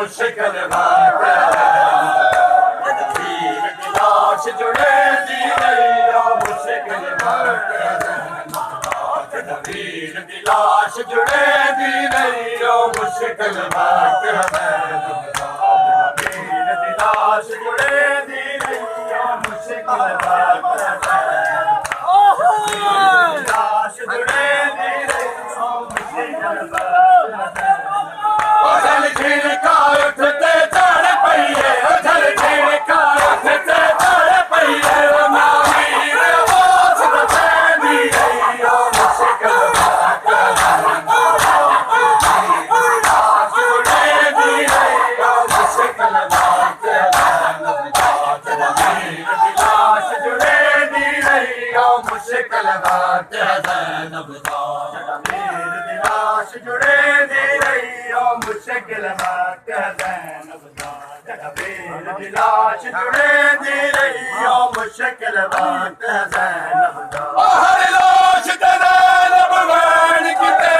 मुश्किल बात है तदबीर की लाश जुड़े दी नहीं मुश्किल बात है तदबीर की लाश जुड़े दी नहीं मुश्किल बात है तदबीर की लाश जुड़े दी नहीं मुश्किल बात है लाश जुड़े दी नहीं मुश्किल बात है उछल छिड़का उठते चढ़ पइए उछल छिड़का उठते चढ़ पइए नावीर आवाज बचेंदी रही मुश्किल बात है लाश जुड़े दी रही मुश्किल बात है तदबीर की लाश जुड़े दी रही मुश्किल बात है तदबीर की लाश जुड़े दी रही मुश्किल बात है तदबीर की लाश जुड़े दी रही मुश्किल बात है हर लाश ज़ैनब वैन किते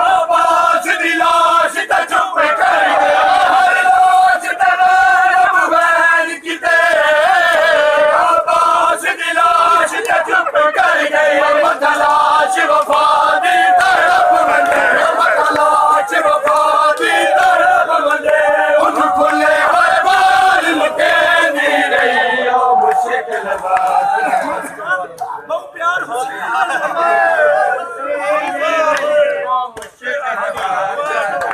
अब्बास दी लाश ते चुप कर गया हर लाश ज़ैनब वैन किते अब्बास दी लाश ते चुप कर गई लाश वफा दी तरफ बंदे लाश वफा दी तरफ बंदे उन खुले हुए बाल लुटे दी रही मुश्किल बात है बहुत प्यार हो मुश्किल बात है